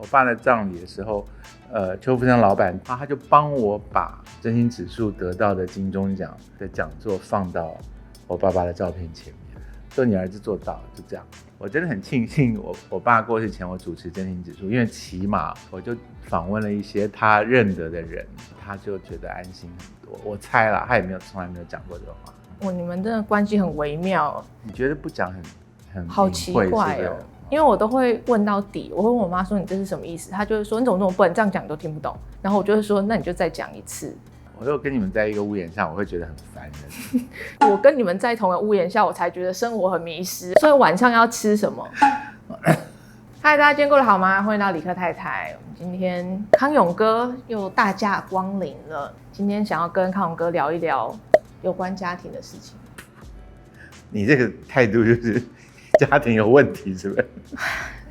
我爸的葬礼的时候，邱福生老板他就帮我把真心指数得到的金钟奖的讲座放到我爸爸的照片前面，说你儿子做到了，就这样。我真的很庆幸我爸过世前我主持真心指数，因为起码我就访问了一些他认得的人，他就觉得安心很多。我猜啦，他也从来没有讲过这个话。你们真的关系很微妙。你觉得不讲很好奇怪哦，因为我都会问到底，我会问我妈说你这是什么意思，她就会说你怎么这么笨，这样讲都听不懂。然后我就会说那你就再讲一次。我如果跟你们在一个屋檐下，我会觉得很烦人。我跟你们在同一个屋檐下，我才觉得生活很迷失。所以晚上要吃什么？嗨，大家今天过得好吗？欢迎到理科太太。我们今天康永哥又大驾光临了。今天想要跟康永哥聊一聊有关家庭的事情。你这个态度就是家庭有问题，是不是？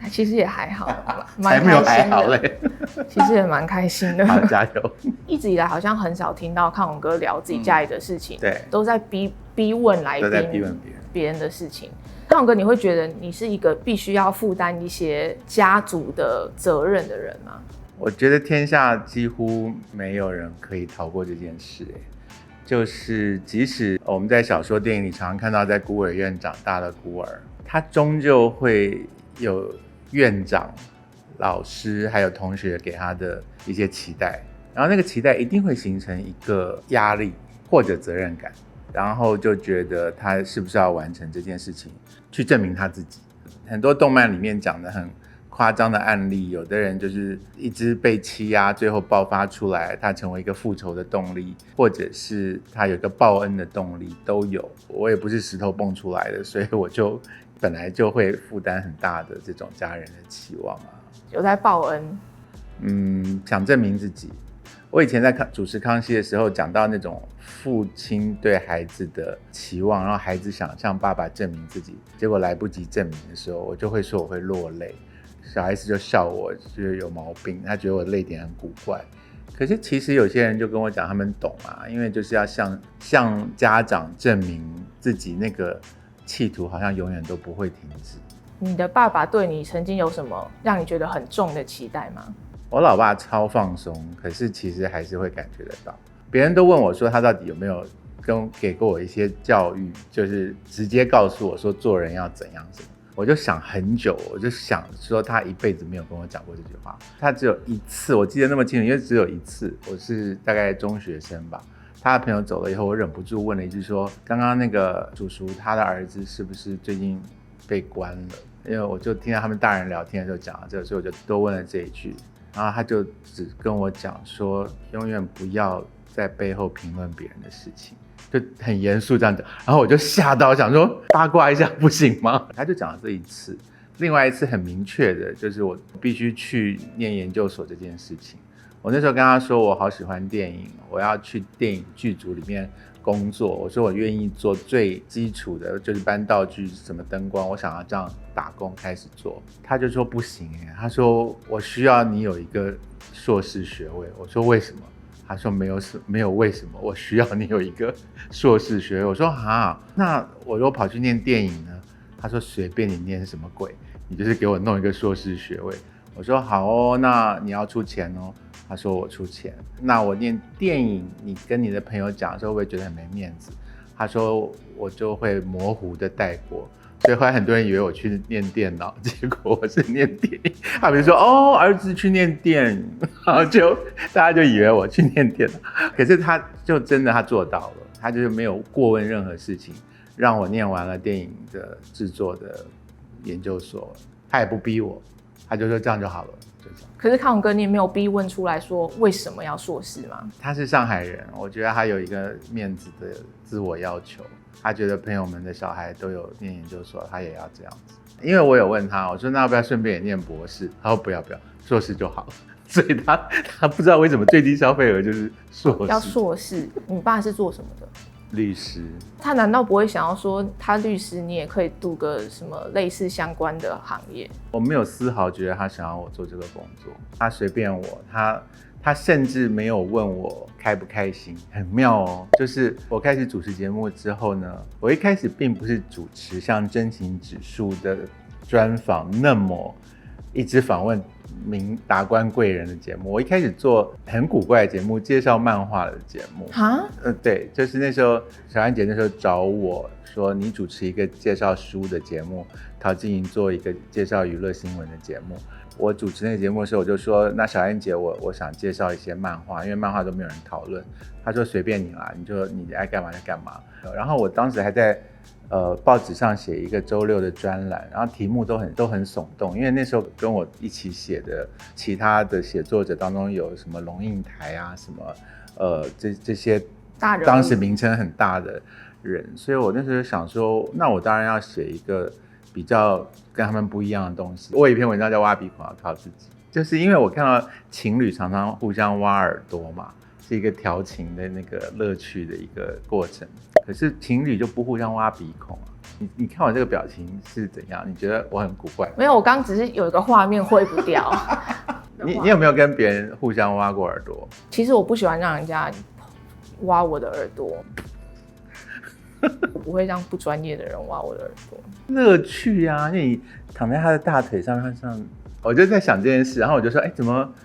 其实也还好，才没有还好嘞。其实也蛮开心的。好，加油！一直以来好像很少听到康永哥聊自己家里的事情，对，都在逼问来宾，都在逼问别人的事情。康永哥，你会觉得你是一个必须要负担一些家族的责任的人吗？我觉得天下几乎没有人可以逃过这件事，就是即使我们在小说电影里常常看到在孤儿院长大的孤儿，他终究会有院长、老师还有同学给他的一些期待，然后那个期待一定会形成一个压力或者责任感，然后就觉得他是不是要完成这件事情，去证明他自己。很多动漫里面讲的很夸张的案例，有的人就是一直被欺压，最后爆发出来，他成为一个复仇的动力，或者是他有一个报恩的动力，都有。我也不是石头蹦出来的，所以我就本来就会负担很大的这种家人的期望啊。有在报恩？想证明自己。我以前在主持康熙的时候讲到那种父亲对孩子的期望，然后孩子想向爸爸证明自己，结果来不及证明的时候，我就会说我会落泪。小孩子就笑我觉得有毛病，他觉得我泪点很古怪。可是其实有些人就跟我讲他们懂啊，因为就是要向家长证明自己，那个企图好像永远都不会停止。你的爸爸对你曾经有什么让你觉得很重的期待吗？我老爸超放松，可是其实还是会感觉得到。别人都问我说他到底有没有给过我一些教育，就是直接告诉我说做人要怎样什么。我就想很久，我就想说他一辈子没有跟我讲过这句话，他只有一次，我记得那么清楚，因为只有一次，我是大概中学生吧，他的朋友走了以后，我忍不住问了一句说，刚刚那个叔叔他的儿子是不是最近被关了？因为我就听到他们大人聊天的时候讲了这个，所以我就多问了这一句，然后他就只跟我讲说，永远不要在背后评论别人的事情。就很严肃这样讲，然后我就吓到，想说八卦一下不行吗？他就讲了这一次，另外一次很明确的，就是我必须去念研究所这件事情。我那时候跟他说，我好喜欢电影，我要去电影剧组里面工作。我说我愿意做最基础的，就是搬道具、什么灯光，我想要这样打工开始做。他就说不行他说我需要你有一个硕士学位。我说为什么？他说没有为什么，我需要你有一个硕士学位。我说那我如果跑去念电影呢？他说随便你念什么鬼，你就是给我弄一个硕士学位。我说好哦，那你要出钱哦。他说我出钱。那我念电影，你跟你的朋友讲的时候会不会觉得很没面子？他说我就会模糊的带过。所以后来很多人以为我去念电脑，结果我是念电影。他们就说儿子去念电影，然后大家就以为我去念电脑。可是他就真的他做到了，他就是没有过问任何事情，让我念完了电影的制作的研究所，他也不逼我，他就说这样就好了。可是康永哥，你也没有逼问出来说为什么要硕士吗？他是上海人，我觉得他有一个面子的自我要求，他觉得朋友们的小孩都有念研究所，他也要这样子。因为我有问他，我说那要不要顺便也念博士？他说不要，硕士就好了。所以他不知道为什么最低消费额就是硕士。要硕士？你爸是做什么的？律师。他难道不会想要说，他律师你也可以读个什么类似相关的行业？我没有丝毫觉得他想要我做这个工作，他随便我，他甚至没有问我开不开心，很妙哦。就是我开始主持节目之后呢，我一开始并不是主持像真情指数的专访那么一直访问达官贵人的节目。我一开始做很古怪的节目，介绍漫画的节目。对，就是那时候小安姐那时候找我说，你主持一个介绍书的节目，陶晶莹做一个介绍娱乐新闻的节目。我主持那个节目的时候，我就说，那小安姐，我想介绍一些漫画，因为漫画都没有人讨论。她说随便你啦，你爱干嘛就干嘛。然后我当时还在报纸上写一个周六的专栏，然后题目都很耸动，因为那时候跟我一起写的其他的写作者当中有什么龙应台啊，什么这些大人物当时名称很大的人，所以我那时候想说，那我当然要写一个比较跟他们不一样的东西。我有一篇文章叫挖鼻孔要靠自己，就是因为我看到情侣常常互相挖耳朵嘛，是一个调情的那个乐趣的一个过程，可是情侣就不互相挖鼻孔啊。你看我这个表情是怎样？你觉得我很古怪？没有，我刚只是有一个画面挥不掉。你有没有跟别人互相挖过耳朵？其实我不喜欢让人家挖我的耳朵。我不会让不专业的人挖我的耳朵。乐趣啊，因为你躺在他的大腿上面，我就在想这件事，然后我就说，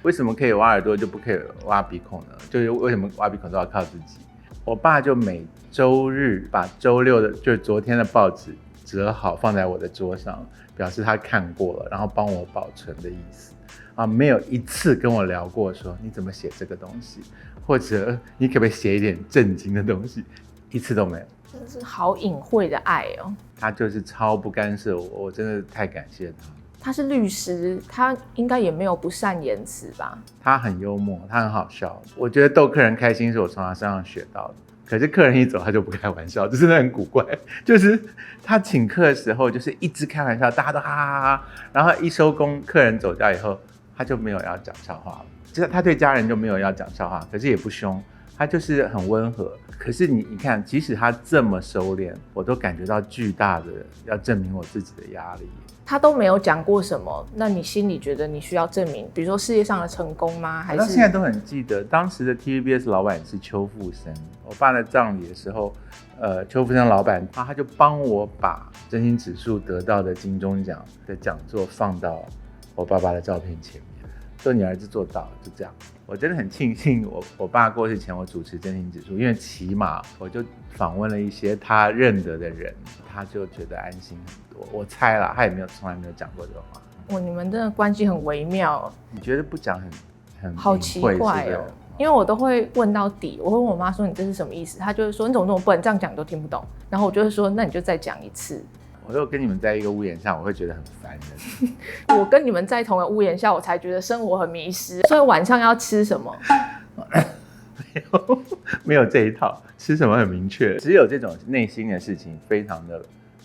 为什么可以挖耳朵就不可以挖鼻孔呢？就是为什么挖鼻孔都要靠自己？我爸就每周日把周六的，就是昨天的报纸折好放在我的桌上，表示他看过了，然后帮我保存的意思啊，没有一次跟我聊过说你怎么写这个东西，或者你可不可以写一点正经的东西，一次都没有。真是好隐晦的爱哦。他就是超不干涉我，我真的太感谢他。他是律师，他应该也没有不善言辞吧？他很幽默，他很好笑。我觉得逗客人开心是我从他身上学到的。可是客人一走，他就不开玩笑，这真的很古怪。就是他请客的时候，就是一直开玩笑，大家都哈哈哈哈。然后一收工，客人走掉以后，他就没有要讲笑话了。就是他对家人就没有要讲笑话，可是也不凶。他就是很温和，可是你看，即使他这么收敛，我都感觉到巨大的要证明我自己的压力。他都没有讲过什么，那你心里觉得你需要证明，比如说事业上的成功吗？还是？我到现在都很记得，当时的 TVBS 老板是邱富生。我爸的葬礼的时候，邱富生老板他就帮我把真心指数得到的金钟奖的讲座放到我爸爸的照片前面，说你儿子做到了，就这样。我真的很庆幸我爸过世前我主持真心指数，因为起码我就访问了一些他认得的人，他就觉得安心很多。我猜啦，他也从来没有讲过这个话。你们真的关系很微妙。你觉得不讲很好奇怪哦，因为我都会问到底，我会问我妈说你这是什么意思，她就会说你怎么笨，这样讲都听不懂。然后我就会说那你就再讲一次。我如果跟你们在一个屋檐下，我会觉得很烦的。我跟你们在同一个屋檐下，我才觉得生活很迷失。所以晚上要吃什么？没有这一套，吃什么很明确，只有这种内心的事情非常的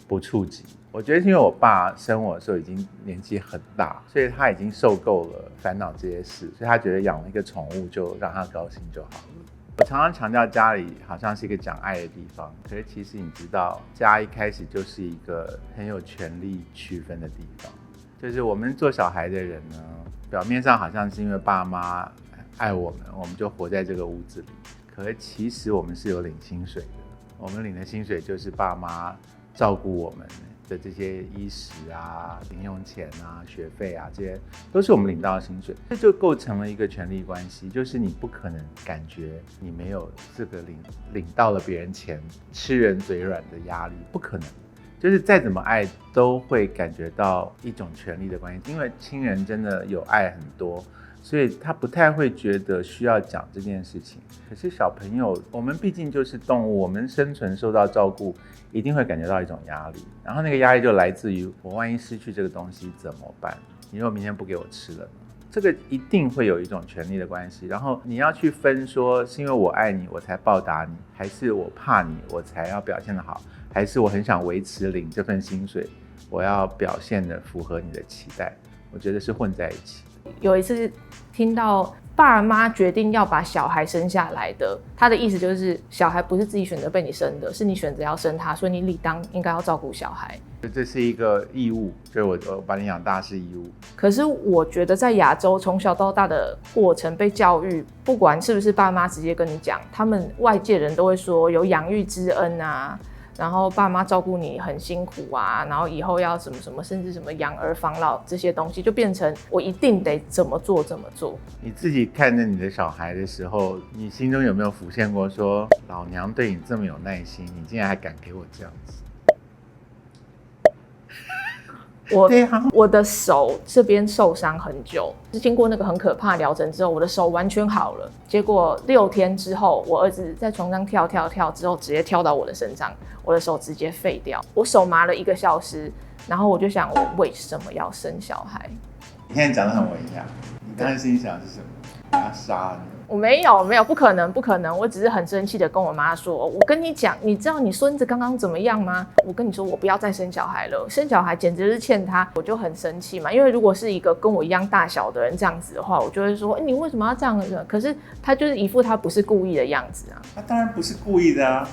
不触及。我觉得是因为我爸生我的时候已经年纪很大，所以他已经受够了烦恼这些事，所以他觉得养了一个宠物就让他高兴就好了。我常常强调家里好像是一个讲爱的地方，可是其实你知道，家一开始就是一个很有权力区分的地方。就是我们做小孩的人呢，表面上好像是因为爸妈爱我们，我们就活在这个屋子里。可是其实我们是有领薪水的，我们领的薪水就是爸妈照顾我们的这些衣食啊、零用钱啊、学费啊，这些都是我们领到的薪水，这就构成了一个权力关系，就是你不可能感觉你没有这个领到了别人钱，吃人嘴软的压力，不可能。就是再怎么爱，都会感觉到一种权力的关系，因为亲人真的有爱很多，所以他不太会觉得需要讲这件事情。可是小朋友，我们毕竟就是动物，我们生存受到照顾，一定会感觉到一种压力，然后那个压力就来自于我万一失去这个东西怎么办？你如果明天不给我吃了呢？这个一定会有一种权力的关系，然后你要去分说是因为我爱你我才报答你，还是我怕你我才要表现得好，还是我很想维持领这份薪水，我要表现得符合你的期待。我觉得是混在一起。有一次听到爸妈决定要把小孩生下来的，他的意思就是小孩不是自己选择被你生的，是你选择要生他，所以你理当应该要照顾小孩。这是一个义务，就是我把你养大是义务。可是我觉得在亚洲从小到大的过程被教育，不管是不是爸妈直接跟你讲，他们外界人都会说有养育之恩啊，然后爸妈照顾你很辛苦啊，然后以后要什么什么，甚至什么养儿防老这些东西，就变成我一定得怎么做怎么做。你自己看着你的小孩的时候，你心中有没有浮现过说，老娘对你这么有耐心，你竟然还敢给我这样子？我的手这边受伤很久，是经过那个很可怕的疗程之后，我的手完全好了。结果6天之后，我儿子在床上跳之后，直接跳到我的身上，我的手直接废掉，我手麻了1个小时。然后我就想，我为什么要生小孩？你现在讲得很文雅，你刚才心里想的是什么？我要杀你。我没有，不可能，我只是很生气的跟我妈说，我跟你讲，你知道你孙子刚刚怎么样吗？我跟你说，我不要再生小孩了，生小孩简直是欠他，我就很生气嘛。因为如果是一个跟我一样大小的人这样子的话，我就会说，你为什么要这样子？可是他就是一副他不是故意的样子啊。他当然不是故意的啊。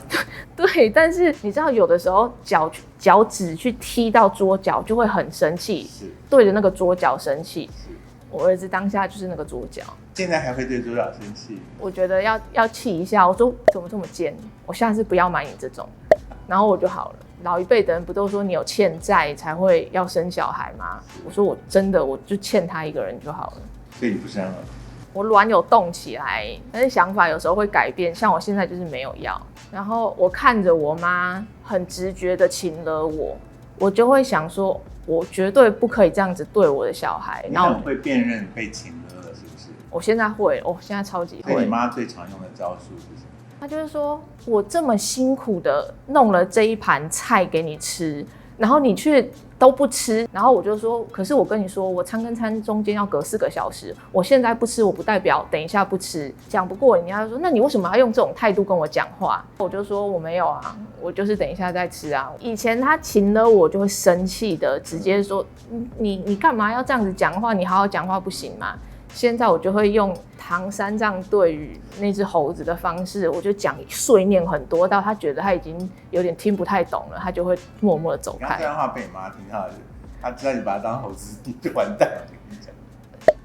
对，但是你知道有的时候脚趾去踢到桌角就会很生气，对着那个桌角生气。我儿子当下就是那个桌角，现在还会对桌角生气。我觉得要气一下，我说怎么这么贱，我下次不要买你这种，然后我就好了。老一辈的人不都说你有欠债才会要生小孩吗？我说我真的我就欠他一个人就好了。所以你不生了？我卵有动起来，但是想法有时候会改变，像我现在就是没有要。然后我看着我妈很直觉的请了我就会想说，我绝对不可以这样子对我的小孩。你很会辨认被请了是不是？我现在会，我现在超级会。所以你妈最常用的招数是什么？她就是说，我这么辛苦的弄了这一盘菜给你吃，然后你却都不吃，然后我就说，可是我跟你说，我餐跟餐中间要隔4个小时，我现在不吃，我不代表等一下不吃。讲不过人家说，那你为什么要用这种态度跟我讲话？我就说我没有啊，我就是等一下再吃啊。以前他请了我就会生气的，直接说你干嘛要这样子讲话？你好好讲话不行吗？现在我就会用唐三藏对于那只猴子的方式，我就讲碎念很多，到他觉得他已经有点听不太懂了，他就会默默的走开。这样的话被你妈听到，他知道你把他当猴子，你就完蛋了。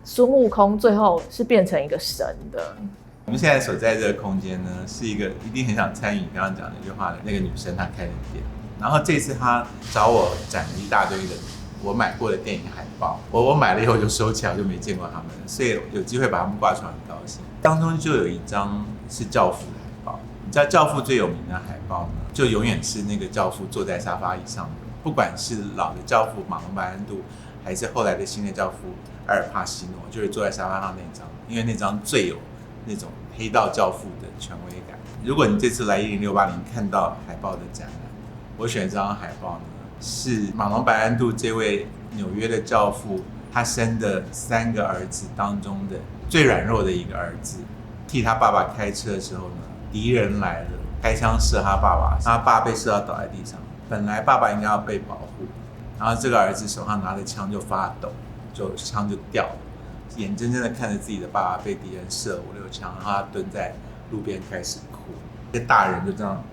孙悟空最后是变成一个神的。我们现在所在这个空间呢，是一个一定很想参与你刚刚讲的一句话的那个女生，她开的店。然后这次她找我展了一大堆的我买过的电影海报，我买了以后就收起来，我就没见过他们，所以有机会把他们挂出来很高兴。当中就有一张是教父的海报，你知道教父最有名的海报呢，就永远是那个教父坐在沙发椅上的，不管是老的教父马龙白兰度，还是后来的新的教父阿尔帕西诺，就是坐在沙发上那张，因为那张最有那种黑道教父的权威感。如果你这次来10680看到海报的展览，我选这张海报呢，是马龙白兰度这位纽约的教父，他生的3个儿子当中的最软弱的一个儿子，替他爸爸开车的时候呢，敌人来了，开枪射他爸爸，他爸被射到倒在地上。本来爸爸应该要被保护，然后这个儿子手上拿着枪就发抖，枪就掉了，眼睁睁的看着自己的爸爸被敌人射5、6枪，然后他蹲在路边开始哭，这大人就这样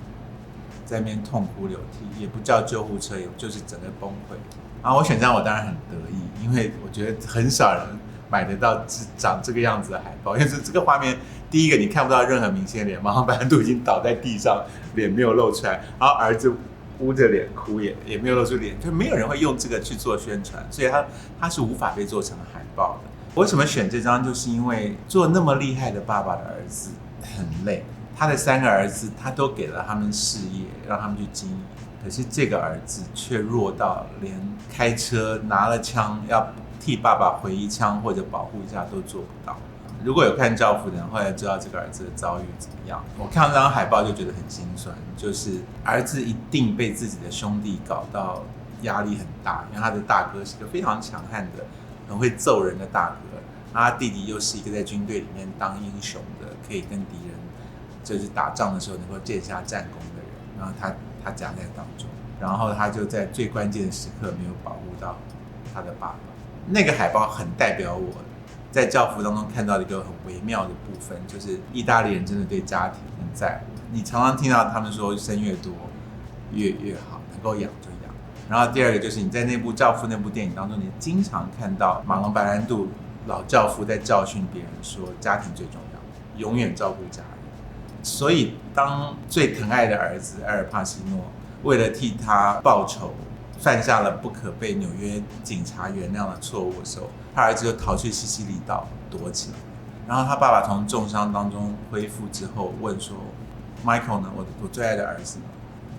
在那边痛哭流涕，也不叫救护车，也就是整个崩溃。然后我选这张，我当然很得意，因为我觉得很少人买得到长这个样子的海报，因为这个画面，第一个你看不到任何明显脸，马龙白兰度已经倒在地上，脸没有露出来，然后儿子捂着脸哭也没有露出脸，就没有人会用这个去做宣传，所以它是无法被做成海报的。我为什么选这张，就是因为做那么厉害的爸爸的儿子很累，他的3个儿子他都给了他们事业，让他们去经营，可是这个儿子却弱到连开车拿了枪要替爸爸回一枪或者保护一下都做不到。如果有看《教父》的人，后来知道这个儿子的遭遇怎么样。我看到这张海报就觉得很心酸，就是儿子一定被自己的兄弟搞到压力很大，因为他的大哥是个非常强悍的、很会揍人的大哥，他弟弟又是一个在军队里面当英雄的，可以跟敌人就是打仗的时候能够建下战功的人，然后他夹在当中，然后他就在最关键的时刻没有保护到他的爸爸。那个海报很代表我在教父当中看到的一个很微妙的部分，就是意大利人真的对家庭很在乎。你常常听到他们说生越多越好，能够养就养。然后第二个就是你在那部教父那部电影当中，你经常看到马龙白兰度老教父在教训别人说家庭最重要，永远照顾家人。所以当最疼爱的儿子埃尔帕西诺为了替他报仇，犯下了不可被纽约警察原谅的错误的时候，他儿子就逃去西西里岛躲起来。然后他爸爸从重伤当中恢复之后，问说 ：“Michael 呢？我最爱的儿子呢？”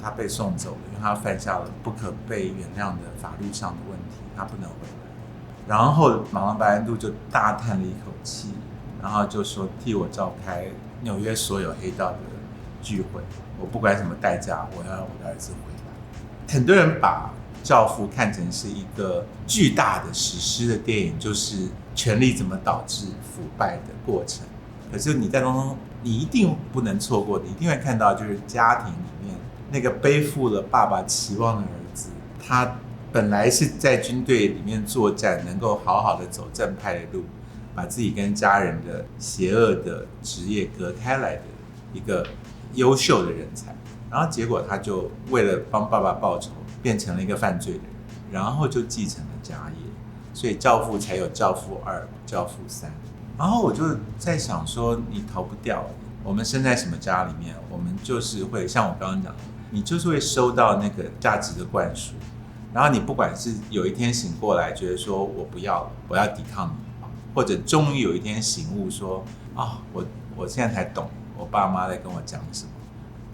他被送走了，因为他犯下了不可被原谅的法律上的问题，他不能回来。然后马龙白兰度就大叹了一口气，然后就说：“替我召开纽约所有黑道的聚会，我不管什么代价，我要让我的儿子回来。”很多人把《教父》看成是一个巨大的史诗的电影，就是权力怎么导致腐败的过程。可是你在当中，你一定不能错过，你一定会看到，就是家庭里面那个背负了爸爸期望的儿子，他本来是在军队里面作战，能够好好的走正派的路，把自己跟家人的邪恶的职业隔开来的一个优秀的人才，然后结果他就为了帮爸爸报仇，变成了一个犯罪的人，然后就继承了家业，所以教父才有教父2、教父3。然后我就在想说，你逃不掉。我们生在什么家里面，我们就是会像我刚刚讲的，你就是会收到那个价值的灌输。然后你不管是有一天醒过来，觉得说我不要了，我要抵抗你，或者终于有一天醒悟说我现在才懂我爸妈在跟我讲什么，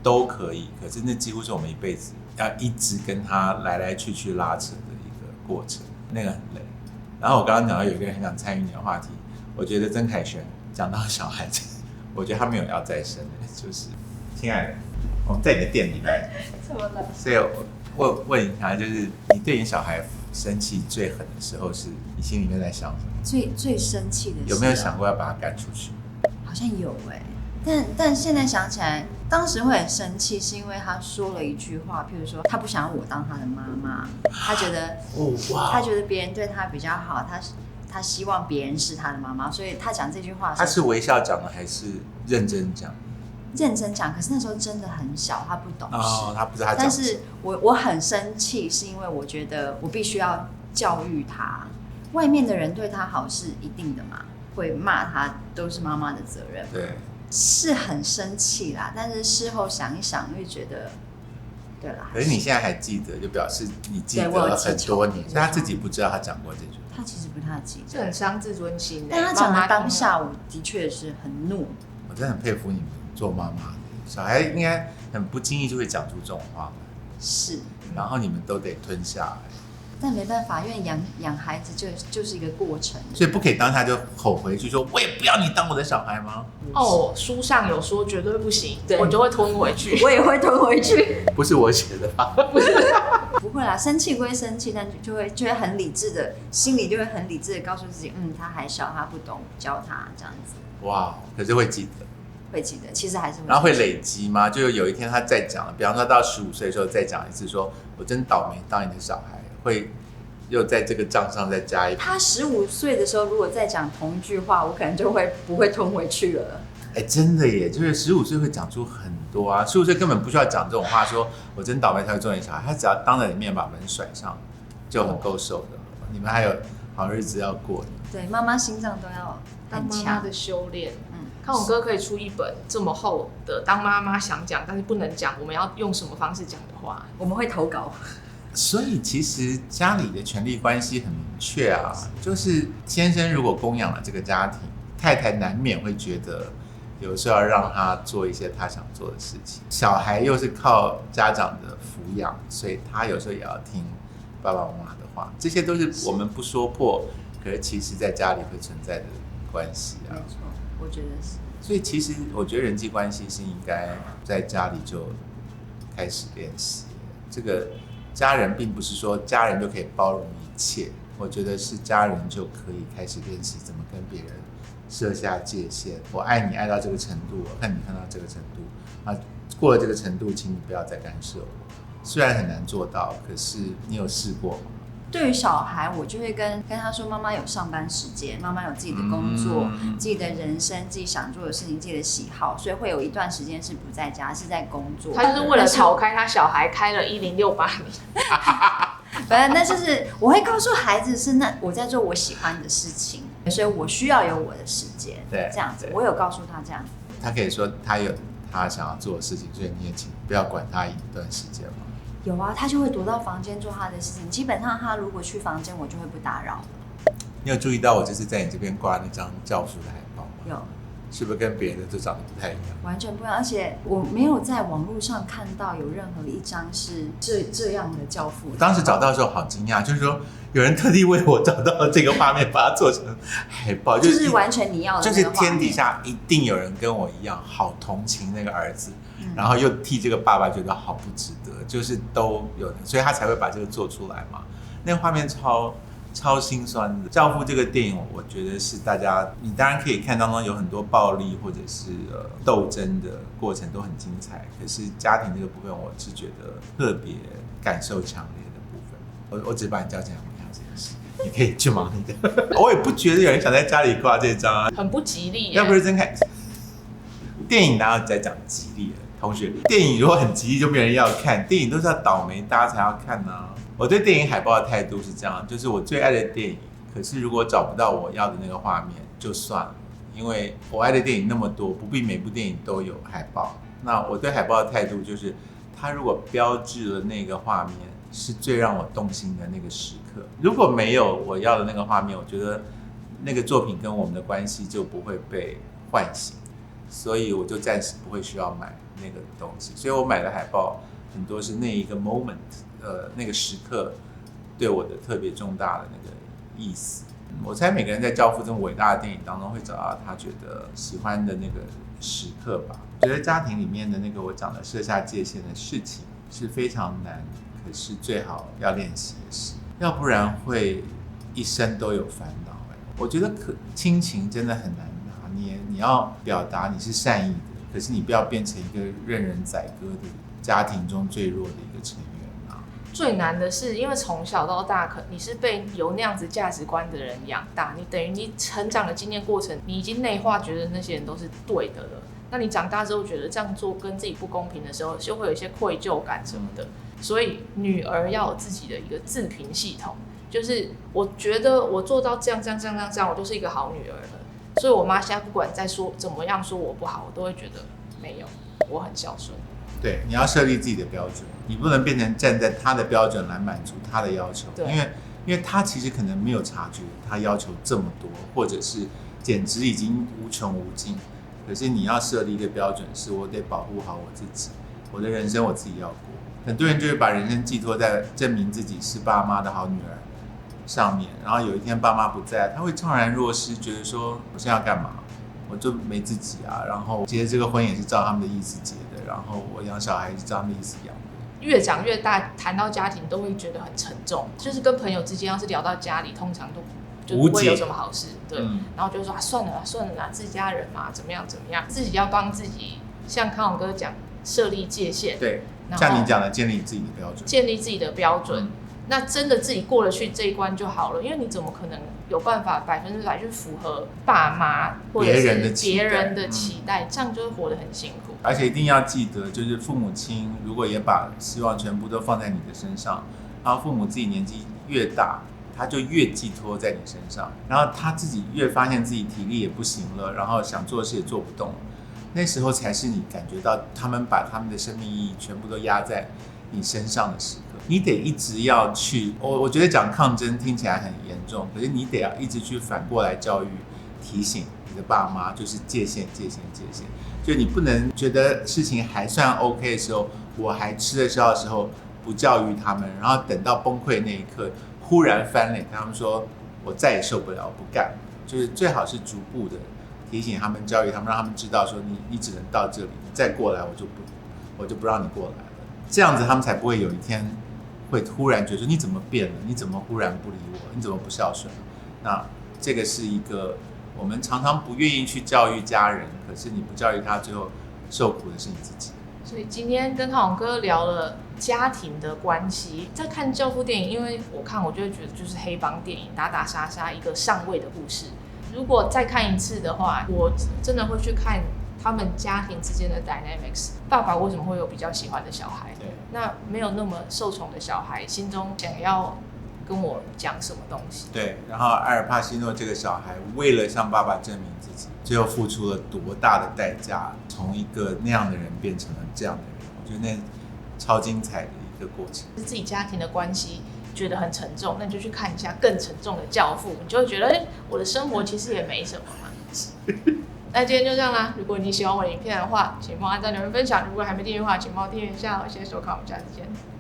都可以。可是那几乎是我们一辈子要一直跟他来来去去拉扯的一个过程，那个很累。然后我刚刚讲到有一个人很想参与你的话题，我觉得曾凯旋讲到小孩子，我觉得他没有要再生的，就是亲爱的，我们在你的店里面，怎么了？所以我问一下，就是你对你小孩生气最狠的时候，是你心里面在想什么？最生气的是有没有想过要把他赶出去？好像有但现在想起来，当时会很生气，是因为他说了一句话，譬如说他不想要我当他的妈妈，他觉得他觉得别人对他比较好，他希望别人是他的妈妈，所以他讲这句话他是微笑讲的还是认真讲？认真讲，可是那时候真的很小，他不懂事，他不知道他讲。但是我很生气，是因为我觉得我必须要教育他，外面的人对他好是一定的嘛，会骂他都是妈妈的责任，对，是很生气啦。但是事后想一想，会觉得，对啦。可是你现在还记得，就表示你记得了很多年，所以他自己不知道他讲过这句。他其实不太记这得，很伤自尊心。但他讲的当下，我的确是很怒。我真的很佩服你们做妈妈的，小孩应该很不经意就会讲出这种话，是，然后你们都得吞下来。但没办法，因为养孩子就是一个过程，所以不可以当下就吼回去说，我也不要你当我的小孩吗？哦，书上有说绝对不行，对我就会吞回去。我也会吞回去。不是我写的吧？不会啦，生气归生气，但就会很理智的，心里就会很理智的告诉自己，他还小，他不懂，教他这样子。哇，可是会记得。会记得，其实还是会。然后会累积吗？就有一天他再讲了，比方说到15岁的时候再讲一次说，我真倒霉当你的小孩，会又在这个账上再加一笔。他15岁的时候，如果再讲同一句话，我可能就不会吞回去了。哎，真的耶，就是15岁会讲出很多啊，15岁根本不需要讲这种话，说我真倒霉才会做你小孩，他只要当着你面把门甩上，就很够受的。你们还有好日子要过。对，妈妈心脏都要当很强妈妈的修炼。康永哥可以出一本这么厚的当妈妈想讲但是不能讲，我们要用什么方式讲的话，我们会投稿。所以其实家里的权力关系很明确啊，就是先生如果供养了这个家庭，太太难免会觉得有时候要让他做一些他想做的事情，小孩又是靠家长的抚养，所以他有时候也要听爸爸妈妈的话，这些都是我们不说破，可是其实在家里会存在的关系啊。没错，我觉得是。所以其实我觉得人际关系是应该在家里就开始练习。这个家人并不是说家人就可以包容一切，我觉得是家人就可以开始练习怎么跟别人设下界限。我爱你爱到这个程度，我恨你恨到这个程度，啊，过了这个程度，请你不要再干涉我。虽然很难做到，可是你有试过吗？对于小孩，我就会跟他说，妈妈有上班时间，妈妈有自己的工作，自己的人生，自己想做的事情，自己的喜好，所以会有一段时间是不在家，是在工作。他就是为了逃开他小孩，开了1068米。反正那就是我会告诉孩子是那我在做我喜欢的事情，所以我需要有我的时间。对，这样子，我有告诉他这样。他可以说他有他想要做的事情，所以你也请不要管他一段时间嘛。有啊，他就会躲到房间做他的事情。基本上他如果去房间，我就会不打扰。你有注意到我这次在你这边挂那张教父的海报吗？有，是不是跟别人的都长得不太一样？完全不一样，而且我没有在网络上看到有任何一张是这样的教父。我当时找到的时候好惊讶，就是说有人特地为我找到了这个画面，把它做成海报，就是完全你要的那个画面。就是天底下一定有人跟我一样，好同情那个儿子，然后又替这个爸爸觉得好不值得，就是都有的，所以他才会把这个做出来嘛。那个画面超心酸的。《教父》这个电影，我觉得是大家，你当然可以看当中有很多暴力或者是斗争的过程都很精彩，可是家庭这个部分，我是觉得特别感受强烈的部分。我只是把你叫进来问一下这件事，你可以去忙你的。我也不觉得有人想在家里挂这张啊，很不吉利。要不是真看电影，哪有在讲吉利的？同学，电影如果很吉利，就没人要看。电影都是要倒霉，大家才要看啊。我对电影海报的态度是这样，就是我最爱的电影，可是如果找不到我要的那个画面，就算了，因为我爱的电影那么多，不必每部电影都有海报。那我对海报的态度就是，它如果标志了那个画面，是最让我动心的那个时刻。如果没有我要的那个画面，我觉得那个作品跟我们的关系就不会被唤醒，所以我就暂时不会需要买那个东西。所以我买的海报很多是那一个 moment。那个时刻对我的特别重大的那个意思，我猜每个人在《教父》这么伟大的电影当中会找到他觉得喜欢的那个时刻吧。我觉得家庭里面的那个我讲的设下界限的事情是非常难，可是最好要练习的事，要不然会一生都有烦恼。我觉得亲情真的很难拿捏，你要表达你是善意的，可是你不要变成一个任人宰割的家庭中最弱的一个成员。最难的是，因为从小到大，你是被有那样子价值观的人养大，你等于你成长的经验过程，你已经内化，觉得那些人都是对的了。那你长大之后觉得这样做跟自己不公平的时候，就会有一些愧疚感什么的。所以女儿要有自己的一个自评系统，就是我觉得我做到这样，我就是一个好女儿了。所以我妈现在不管再说怎么样说我不好，我都会觉得没有，我很孝顺。对，你要设立自己的标准，你不能变成站在他的标准来满足他的要求，因为他其实可能没有察觉他要求这么多，或者是简直已经无穷无尽。可是你要设立一个标准，是我得保护好我自己，我的人生我自己要过。很多人就会把人生寄托在证明自己是爸妈的好女儿上面，然后有一天爸妈不在，他会怅然若失，觉得说我现在要干嘛？我就没自己啊，然后结这个婚也是照他们的意思结的，然后我养小孩也是照他们的意思养的。越长越大，谈到家庭都会觉得很沉重，就是跟朋友之间要是聊到家里，通常都就不会有什么好事，对。然后就说算了啦，自己家人嘛，怎么样，自己要帮自己，像康永哥讲，设立界限，对，像你讲的，建立自己的标准，那真的自己过得去这一关就好了，因为你怎么可能有办法100%去符合爸妈或者是别人的期待，这样就会活得很辛苦。而且一定要记得，就是父母亲如果也把希望全部都放在你的身上，然后父母自己年纪越大，他就越寄托在你身上，然后他自己越发现自己体力也不行了，然后想做的事也做不动了，那时候才是你感觉到他们把他们的生命意义全部都压在你身上的时刻。你得一直要去，我觉得讲抗争听起来很严重，可是你得要一直去反过来教育、提醒你的爸妈，就是界限。就你不能觉得事情还算 OK 的时候，我还吃得消的时候不教育他们，然后等到崩溃那一刻忽然翻脸，跟他们说我再也受不了，我不干。就是最好是逐步的提醒他们、教育他们，让他们知道说你只能到这里，你再过来我就不让你过来了。这样子他们才不会有一天会突然觉得说你怎么变了？你怎么忽然不理我？你怎么不孝顺？那这个是一个我们常常不愿意去教育家人，可是你不教育他，最后受苦的是你自己。所以今天跟康永哥聊了家庭的关系，在看教父电影，因为我就会觉得就是黑帮电影，打打杀杀一个上位的故事。如果再看一次的话，我真的会去看他们家庭之间的 dynamics。爸爸为什么会有比较喜欢的小孩？对，那没有那么受宠的小孩，心中想要跟我讲什么东西？对，然后阿尔帕西诺这个小孩为了向爸爸证明自己，最后付出了多大的代价，从一个那样的人变成了这样的人，我觉得那超精彩的一一个过程。是自己家庭的关系觉得很沉重，那你就去看一下更沉重的教父，你就会觉得，我的生活其实也没什么嘛。那今天就这样啦。如果你喜欢我的影片的话，请帮我按赞、留言、分享。如果还没订阅的话，请帮我订阅一下哦。谢谢收看，我们下次见。